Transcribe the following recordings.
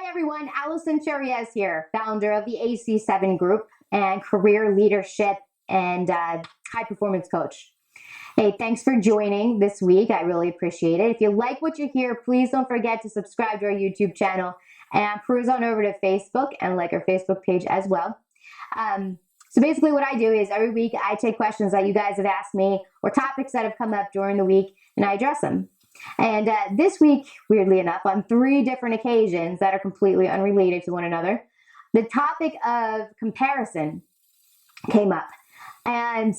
Hi everyone, Allison Cherries here, founder of the AC7 group and career leadership and high performance coach. Hey, thanks for joining this week. I really appreciate it. If you like what you hear, please don't forget to subscribe to our YouTube channel and cruise on over to Facebook and like our Facebook page as well. So basically what I do is every week I take questions that you guys have asked me or topics that have come up during the week and I address them. And this week, weirdly enough, on 3 different occasions that are completely unrelated to one another, the topic of comparison came up and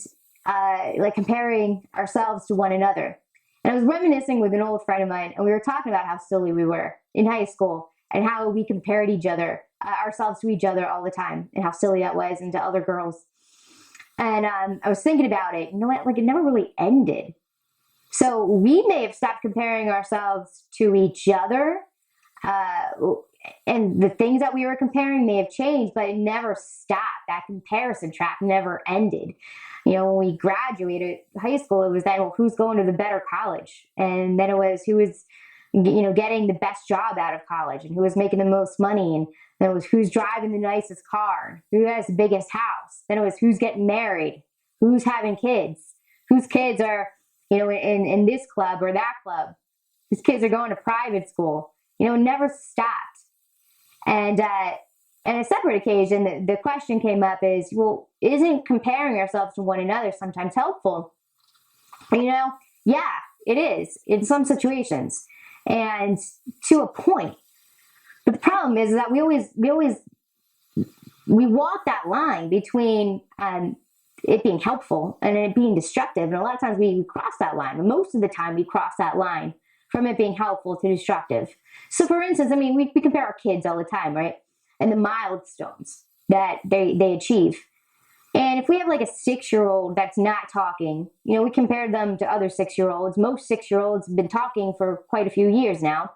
like comparing ourselves to one another. And I was reminiscing with an old friend of mine and we were talking about how silly we were in high school and how we compared each other, ourselves to each other all the time and how silly that was and to other girls. And I was thinking about it, you know what, like it never really ended. So we may have stopped comparing ourselves to each other, and the things that we were comparing may have changed, but it never stopped. That comparison trap never ended. You know, when we graduated high school, it was then, well, who's going to the better college? And then it was who was, you know, getting the best job out of college and who was making the most money. And then it was who's driving the nicest car, who has the biggest house. Then it was who's getting married, who's having kids, whose kids are, you know, in this club or that club. His kids are going to private school. You know, it never stopped. And a separate occasion, the question came up is, well, isn't comparing ourselves to one another sometimes helpful? And, you know, yeah, it is in some situations and to a point. But the problem is that we walk that line between it being helpful and it being destructive. And a lot of times we cross that line. And most of the time we cross that line from it being helpful to destructive. So for instance, I mean, we compare our kids all the time, right? And the milestones that they achieve. And if we have like a 6-year-old that's not talking, you know, we compare them to other 6-year-olds. Most 6-year-olds have been talking for quite a few years now.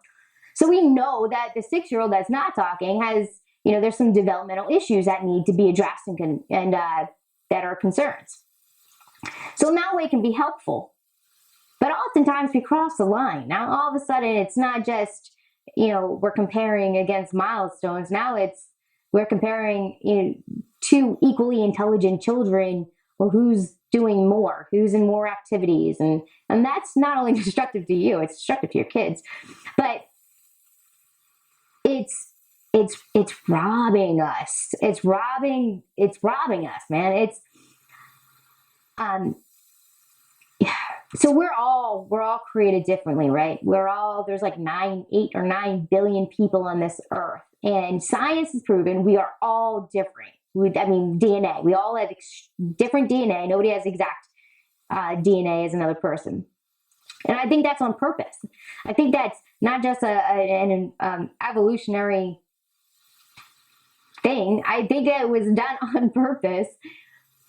So we know that the 6-year-old that's not talking has, you know, there's some developmental issues that need to be addressed and that are concerns. So in that way it can be helpful. But oftentimes we cross the line. Now all of a sudden it's not just, you know, we're comparing against milestones. Now we're comparing, you know, 2 equally intelligent children. Well, who's doing more? Who's in more activities? And that's not only destructive to you, it's destructive to your kids. But it's robbing us. It's robbing us, man. So we're all created differently, right? There's like 8 or 9 billion people on this earth. And science has proven we are all different. DNA. We all have different DNA. Nobody has exact DNA as another person. And I think that's on purpose. I think that's not just an evolutionary thing. I think it was done on purpose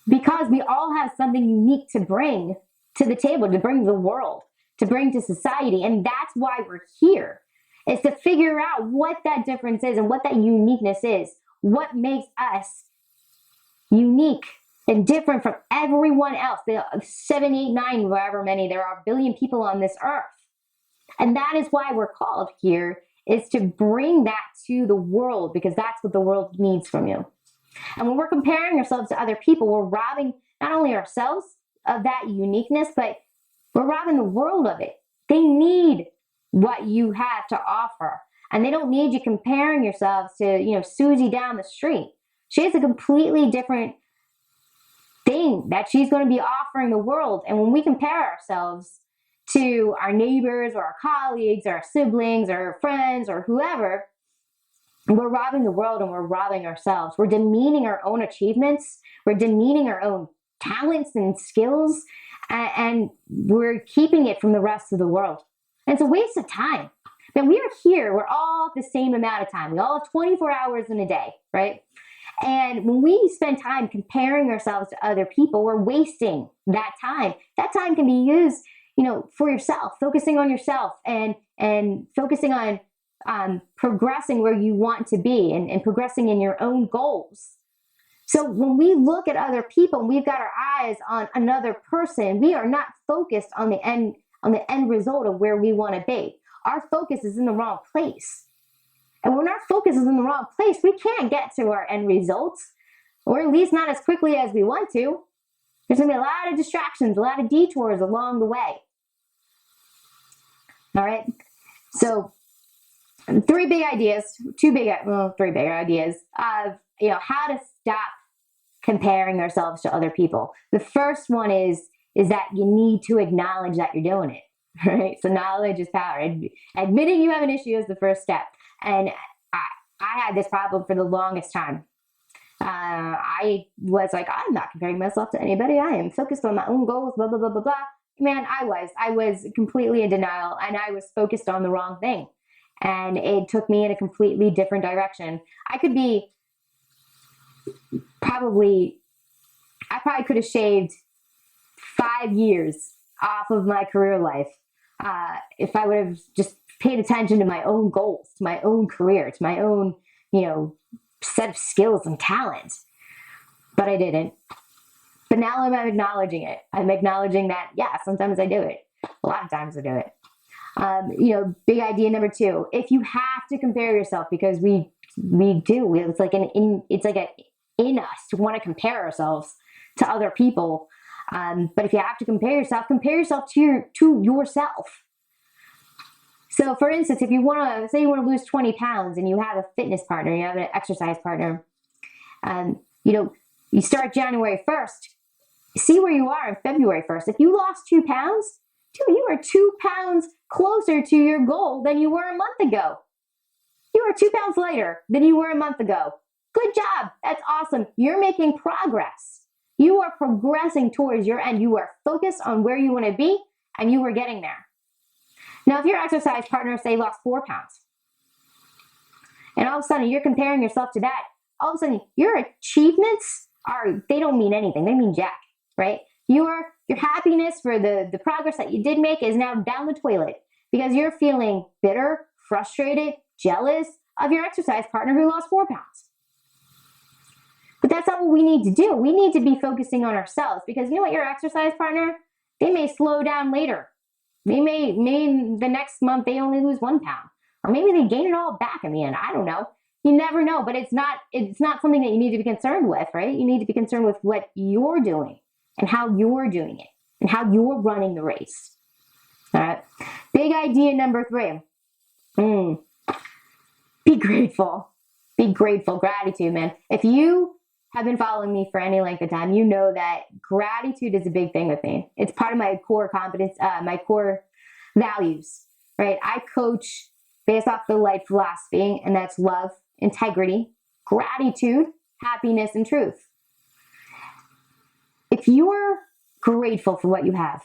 because we all have something unique to bring to the table, to bring to the world, to bring to society. And that's why we're here, is to figure out what that difference is and what that uniqueness is. What makes us unique and different from everyone else. The 7, 8, 9, however many, there are billion people on this earth. And that is why we're called here, is to bring that to the world, because that's what the world needs from you. And when we're comparing ourselves to other people, we're robbing not only ourselves of that uniqueness, but we're robbing the world of it. They need what you have to offer. And they don't need you comparing yourselves to, you know, Susie down the street. She has a completely different thing that she's going to be offering the world. And when we compare ourselves to our neighbors or our colleagues or our siblings or our friends or whoever, we're robbing the world and we're robbing ourselves. We're demeaning our own achievements. We're demeaning our own talents and skills, and we're keeping it from the rest of the world. And it's a waste of time. Now we are here, we're all the same amount of time. We all have 24 hours in a day, right? And when we spend time comparing ourselves to other people, we're wasting that time. That time can be used, you know, for yourself, focusing on yourself and focusing on progressing where you want to be and progressing in your own goals. So when we look at other people and we've got our eyes on another person, we are not focused on the end result of where we want to be. Our focus is in the wrong place. And when our focus is in the wrong place, we can't get to our end results, or at least not as quickly as we want to. There's going to be a lot of distractions, a lot of detours along the way. All right. So three big ideas of, how to stop comparing ourselves to other people. The first one is that you need to acknowledge that you're doing it, right? So knowledge is power. Admitting you have an issue is the first step. And I had this problem for the longest time. I was like, I'm not comparing myself to anybody. I am focused on my own goals, blah, blah, blah, blah, blah. Man, I was completely in denial, and I was focused on the wrong thing. And it took me in a completely different direction. I probably could have shaved 5 years off of my career life if I would have just paid attention to my own goals, to my own career, to my own, set of skills and talents. But I didn't. But now I'm acknowledging it. I'm acknowledging that, yeah, sometimes I do it. A lot of times I do it. Big idea number 2, if you have to compare yourself, because we do, it's like in us to want to compare ourselves to other people. But if you have to compare yourself to yourself. So for instance, if you want to lose 20 pounds and you have a fitness partner, you have an exercise partner, you start January 1st, see where you are in February 1st. If you lost 2 pounds, you are 2 pounds closer to your goal than you were a month ago. You are 2 pounds lighter than you were a month ago. Good job. That's awesome. You're making progress. You are progressing towards your end. You are focused on where you want to be, and you are getting there. Now, if your exercise partner, say, lost 4 pounds, and all of a sudden you're comparing yourself to that, all of a sudden your achievements they don't mean anything. They mean jack, right? Your happiness for the progress that you did make is now down the toilet because you're feeling bitter, frustrated, jealous of your exercise partner who lost 4 pounds. But that's not what we need to do. We need to be focusing on ourselves, because you know what, your exercise partner, they may slow down later. Maybe the next month they only lose 1 pound, or maybe they gain it all back in the end. I don't know. You never know, but it's not something that you need to be concerned with, right? You need to be concerned with what you're doing and how you're doing it and how you're running the race. All right. Big idea number 3. Be grateful. Be grateful. Gratitude, man. If you have been following me for any length of time, you know that gratitude is a big thing with me. It's part of my core competence, my core values, right? I coach based off the life philosophy, and that's love, integrity, gratitude, happiness, and truth. If you're grateful for what you have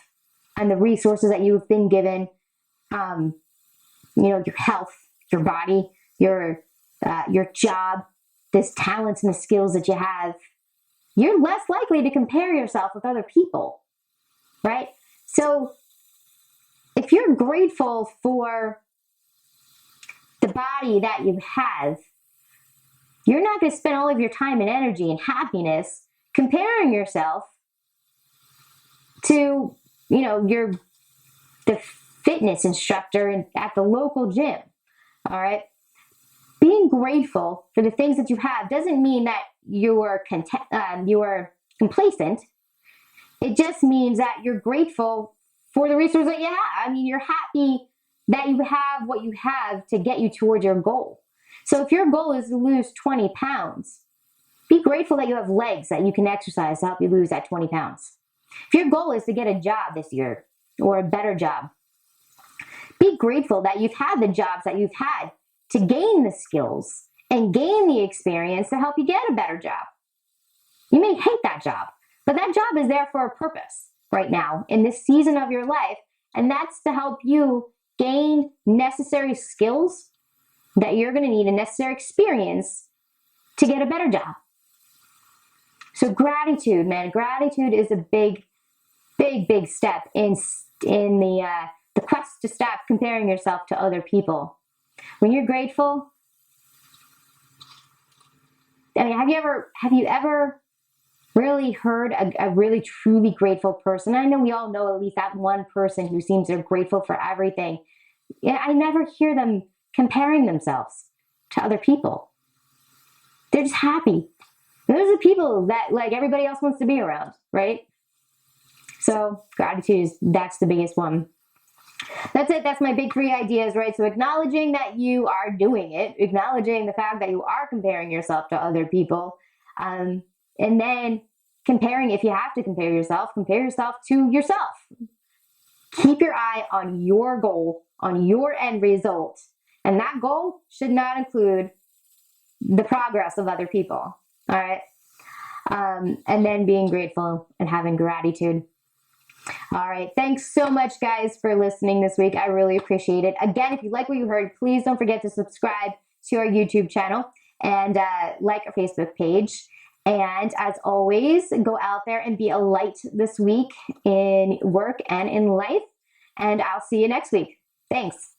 and the resources that you've been given, your health, your body, your job, this talents and the skills that you have, you're less likely to compare yourself with other people, right? So if you're grateful for the body that you have, you're not going to spend all of your time and energy and happiness comparing yourself to, the fitness instructor at the local gym. All right. Being grateful for the things that you have doesn't mean that you are complacent. It just means that you're grateful for the resources that you have. I mean, you're happy that you have what you have to get you towards your goal. So if your goal is to lose 20 pounds, be grateful that you have legs that you can exercise to help you lose that 20 pounds. If your goal is to get a job this year or a better job, be grateful that you've had the jobs that you've had to gain the skills and gain the experience to help you get a better job. You may hate that job, but that job is there for a purpose right now in this season of your life, and that's to help you gain necessary skills that you're going to need and necessary experience to get a better job. So gratitude, man, gratitude is a big, big, big step in the quest to stop comparing yourself to other people. When you're grateful, I mean, have you ever really heard a really truly grateful person? I know we all know at least that one person who seems they're grateful for everything. Yeah, I never hear them comparing themselves. to other people. They're just happy. And those are the people that like everybody else wants to be around, right? So gratitude that's the biggest one. That's it. That's my big 3 ideas, right? So acknowledging that you are doing it, acknowledging the fact that you are comparing yourself to other people, and then comparing, if you have to compare yourself to yourself. Keep your eye on your goal, on your end result. And that goal should not include the progress of other people. All right. And then being grateful and having gratitude. All right. Thanks so much, guys, for listening this week. I really appreciate it. Again, if you like what you heard, please don't forget to subscribe to our YouTube channel and like our Facebook page. And as always, go out there and be a light this week in work and in life. And I'll see you next week. Thanks.